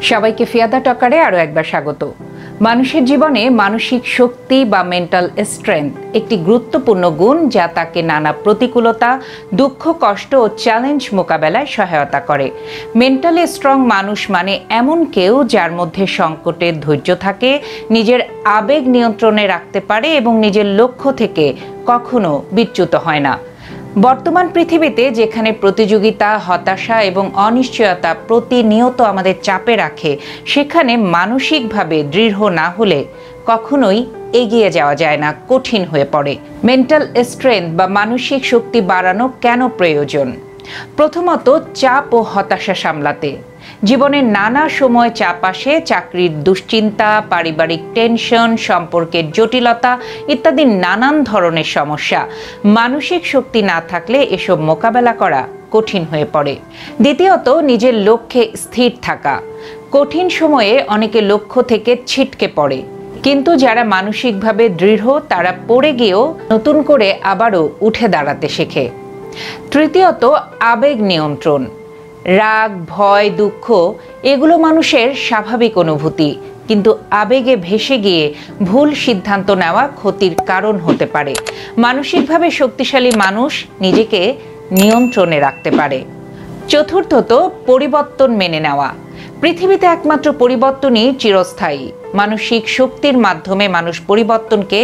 সবাইকে ফিয়াদা টকারে আরও একবার স্বাগত। মানুষের জীবনে মানসিক শক্তি বা মেন্টাল স্ট্রেংথ একটি গুরুত্বপূর্ণ গুণ, যা তাকে নানা প্রতিকূলতা, দুঃখ, কষ্ট ও চ্যালেঞ্জ মোকাবেলায় সহায়তা করে। মেন্টালি স্ট্রং মানুষ মানে এমন কেউ যার মধ্যে সংকটে ধৈর্য থাকে, নিজের আবেগ নিয়ন্ত্রণে রাখতে পারে এবং নিজের লক্ষ্য থেকে কখনো বিচ্যুত হয় না। বর্তমান পৃথিবীতে যেখানে প্রতিযোগিতা, হতাশা এবং অনিশ্চয়তা প্রতিনিয়ত আমাদের চাপে রাখে, সেখানে মানসিকভাবে দৃঢ় না হলে কখনোই এগিয়ে যাওয়া যায় না, কঠিন হয়ে পড়ে। মেন্টাল স্ট্রেংথ বা মানসিক শক্তি বাড়ানো কেন প্রয়োজন? প্রথমত, চাপ ও হতাশা সামলাতে। জীবনের নানা সময় চাপ আসে, চাকরির দুশ্চিন্তা, পারিবারিক টেনশন, সম্পর্কের জটিলতা ইত্যাদি নানান ধরনের সমস্যা। মানসিক শক্তি না থাকলে এসব মোকাবেলা করা কঠিন হয়ে পড়ে। দ্বিতীয়ত, নিজের লক্ষ্যে স্থির থাকা। কঠিন সময়ে অনেকে লক্ষ্য থেকে ছিটকে পড়ে, কিন্তু যারা মানসিকভাবে দৃঢ় তারা পড়ে গিয়েও নতুন করে আবারও উঠে দাঁড়াতে শেখে। তৃতীয়ত, আবেগ নিয়ন্ত্রণ। রাগ, ভয়, দুঃখ এগুলো মানুষের স্বাভাবিক অনুভূতি, কিন্তু আবেগে ভেসে গিয়ে ভুল সিদ্ধান্ত নেওয়া ক্ষতির কারণ হতে পারে। মানসিকভাবে শক্তিশালী মানুষ নিজেকে নিয়ন্ত্রণে রাখতে পারে। চতুর্থত, পরিবর্তন মেনে নেওয়া। পৃথিবীতে একমাত্র পরিবর্তনই চিরস্থায়ী। মানসিক শক্তির মাধ্যমে মানুষ পরিবর্তনকে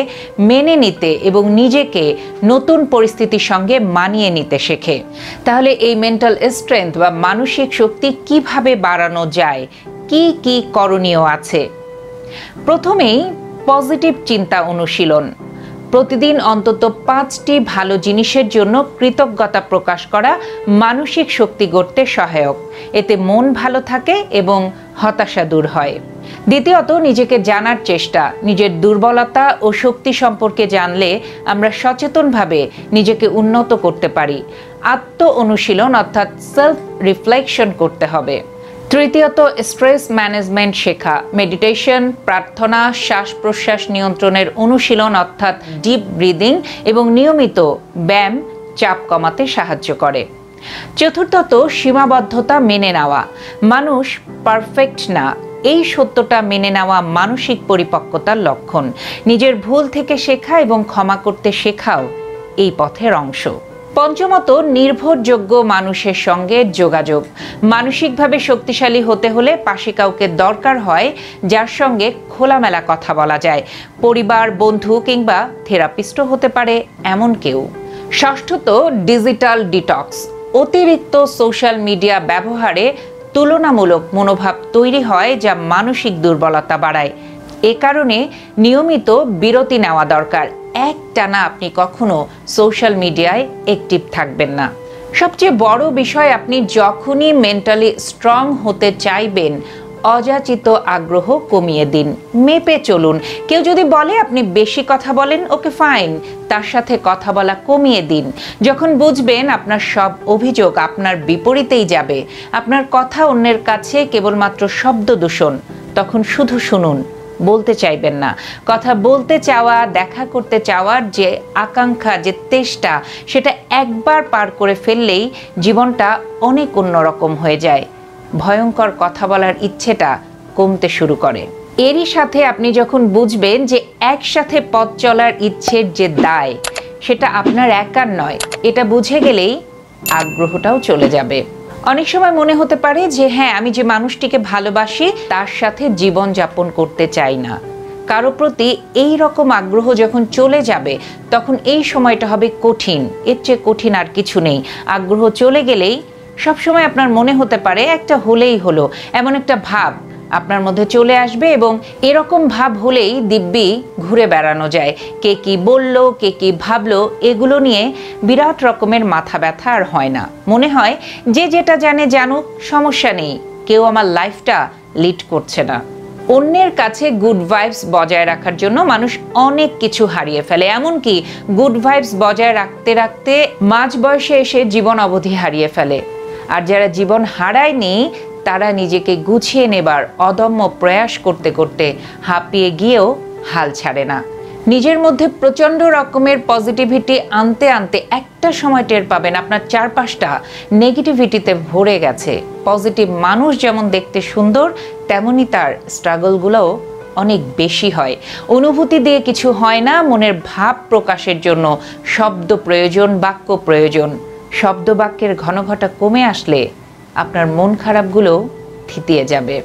মেনে নিতে এবং নিজেকে নতুন পরিস্থিতির সঙ্গে মানিয়ে নিতে শেখে। তাহলে এই মেন্টাল স্ট্রেংথ বা মানসিক শক্তি কিভাবে বাড়ানো যায়, কি কি করণীয় আছে? প্রথমেই পজিটিভ চিন্তা অনুশীলন। প্রতিদিন অন্তত 5টি ভালো জিনিসের জন্য কৃতজ্ঞতা প্রকাশ করা মানসিক শক্তি গড়তে সহায়ক। এতে মন ভালো থাকে এবং হতাশা দূর হয়। দ্বিতীয়ত, নিজেকে জানার চেষ্টা। নিজের দুর্বলতা ও শক্তি সম্পর্কে জানলে আমরা সচেতনভাবে নিজেকে উন্নত করতে পারি। আত্ম অনুশীলন অর্থাৎ সেলফ রিফ্লেকশন করতে হবে। তৃতীয়ত, স্ট্রেস ম্যানেজমেন্ট শেখা। মেডিটেশন, প্রার্থনা, শ্বাস প্রশ্বাস নিয়ন্ত্রণের অনুশীলন অর্থাৎ ডিপ ব্রিদিং এবং নিয়মিত ব্যায়াম চাপ কমাতে সাহায্য করে। চতুর্থত, সীমাবদ্ধতা মেনে নেওয়া। মানুষ পারফেক্ট না, এই সত্যটা মেনে নেওয়া মানসিক পরিপক্কতার লক্ষণ। নিজের ভুল থেকে শেখা এবং ক্ষমা করতে শেখাও এই পথের অংশ। পঞ্চমত, নির্ভরযোগ্য মানুষের সঙ্গে যোগাযোগ। মানসিকভাবে শক্তিশালী হতে হলে পাশে কাউকে দরকার হয় যার সঙ্গে খোলামেলা কথা বলা যায়। পরিবার, বন্ধু কিংবা থেরাপিস্টও হতে পারে এমন কেউ। ষষ্ঠত, ডিজিটাল ডিটক্স। অতিরিক্ত সোশ্যাল মিডিয়া ব্যবহারে তুলনামূলক মনোভাব তৈরি হয়, যা মানসিক দুর্বলতা বাড়ায়। এ কারণে নিয়মিত বিরতি নেওয়া দরকার। একটানা আপনি কখনো সোশ্যাল মিডিয়ায় অ্যাক্টিভ থাকবেন না। সবচেয়ে বড় বিষয়, আপনি যখনই মেন্টালি স্ট্রং হতে চাইবেন, অযাচিত আগ্রহ কমিয়ে দিন, মেপে চলুন। কেউ যদি বলে আপনি বেশি কথা বলেন, ওকে ফাইন, তার সাথে কথা বলা কমিয়ে দিন। যখন বুঝবেন আপনার সব অভিযোগ আপনার বিপরীতেই যাবে, আপনার কথা অন্যের কাছে কেবলমাত্র শব্দ দূষণ, তখন শুধু শুনুন, বলতে চাইবেন না। কথা বলতে চাওয়া, দেখা করতে চাওয়ার যে আকাঙ্ক্ষা, যে তেষ্টা, সেটা একবার পার করে ফেললেই জীবনটা অনেক অন্যরকম হয়ে যায়। ভয়ঙ্কর কথা বলার ইচ্ছেটা কমতে শুরু করে। এরই সাথে আপনি যখন বুঝবেন যে একসাথে পথ চলার ইচ্ছের যে দায়, সেটা আপনার একার নয়, এটা বুঝে গেলেই আগ্রহটাও চলে যাবে। অনেক সময় মনে হতে পারে যে হ্যাঁ, আমি যে মানুষটিকে ভালোবাসি তার সাথে জীবন যাপন করতে চাই না। কারো প্রতি এই রকম আগ্রহ যখন চলে যাবে, তখন এই সময়টা হবে কঠিন। এর চেয়ে কঠিন আর কিছু নেই। আগ্রহ চলে গেলেই সবসময় আপনার মনে হতে পারে একটা হলেই হলো, এমন একটা ভাব আপনার মধ্যে চলে আসবে এবং এরকম ভাব হলেই দিব্যি ঘুরে বেড়ানো যায়। কে কি বললো, কে কি ভাবলো, এগুলো নিয়ে বিরাট রকমের মাথা ব্যথা আর হয় না। মনে হয় যে যেটা জানে জানুক, সমস্যা নেই, কেউ আমার লাইফটা লিড করছে না। অন্যের কাছে গুড ভাইবস বজায় রাখার জন্য মানুষ অনেক কিছু হারিয়ে ফেলে। এমনকি গুড ভাইবস বজায় রাখতে রাখতে মাঝ বয়সে এসে জীবন অবধি হারিয়ে ফেলে। আর যারা জীবন হারায়নি, তারা নিজেকে গুছিয়ে নেবার অদম্য প্রয়াস করতে করতে হাঁপিয়ে গিয়েও হাল ছাড়ে না। নিজের মধ্যে প্রচণ্ড রকমের পজিটিভিটি আনতে আনতে একটা সময় টের পাবেন আপনার চারপাশটা নেগেটিভিটিতে ভরে গেছে। পজিটিভ মানুষ যেমন দেখতে সুন্দর, তেমনি তার স্ট্রাগলগুলোও অনেক বেশি হয়। অনুভূতি দিয়ে কিছু হয় না, মনের ভাব প্রকাশের জন্য শব্দ প্রয়োজন, বাক্য প্রয়োজন। শব্দ বাক্যের ঘনঘটা কমে আসলে আপনার মন খারাপগুলো থিতিয়ে যাবে।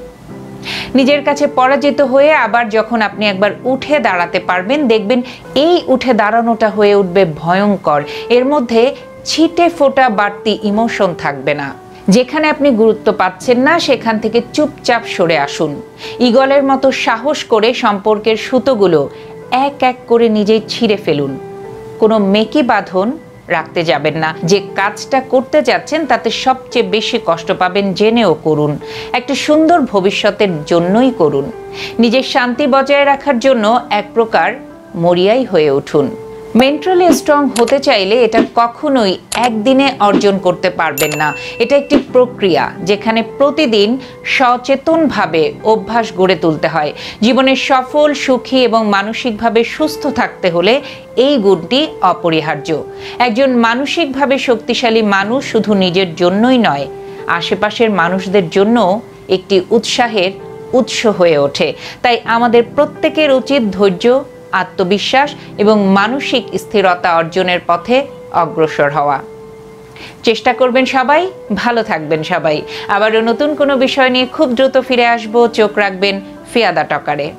নিজের কাছে পরাজিত হয়ে আবার যখন আপনি একবার উঠে দাঁড়াতে পারবেন, দেখবেন এই উঠে দাঁড়ানোটা হয়ে উঠবে ভয়ঙ্কর। এর মধ্যে ছিটে ফোটা বাড়তি ইমোশন থাকবে না। যেখানে আপনি গুরুত্ব পাচ্ছেন না সেখান থেকে চুপচাপ সরে আসুন। ঈগলের মতো সাহস করে সম্পর্কের সুতোগুলো এক এক করে নিজেই ছিঁড়ে ফেলুন। কোনো মেকি বাঁধন রাখতে যাবেন না। যে কাজটা করতে যাচ্ছেন তাতে সবচেয়ে বেশি কষ্ট পাবেন জেনেও করুন। একটা সুন্দর ভবিষ্যতের জন্যই করুন। নিজের শান্তি বজায় রাখার জন্য এক প্রকার মরিয়াই হয়ে উঠুন। মেন্টালি স্ট্রং হতে চাইলে এটা কখনোই একদিনে অর্জন করতে পারবেন না। এটা একটি প্রক্রিয়া যেখানে প্রতিদিন সচেতনভাবে অভ্যাস গড়ে তুলতে হয়। জীবনে সফল, সুখী এবং মানসিকভাবে সুস্থ থাকতে হলে এই গুণটি অপরিহার্য। একজন মানসিকভাবে শক্তিশালী মানুষ শুধু নিজের জন্যই নয়, আশেপাশের মানুষদের জন্য একটি উৎসাহের উৎস হয়ে ওঠে। তাই আমাদের প্রত্যেকের উচিত ধৈর্য, আত্মবিশ্বাস এবং মানসিক স্থিরতা অর্জনের পথে অগ্রসর হওয়া। চেষ্টা করবেন সবাই, ভালো থাকবেন সবাই। আবারও নতুন কোনো বিষয় নিয়ে খুব দ্রুত ফিরে আসবো। চোখ রাখবেন ফিয়াদা টকারে।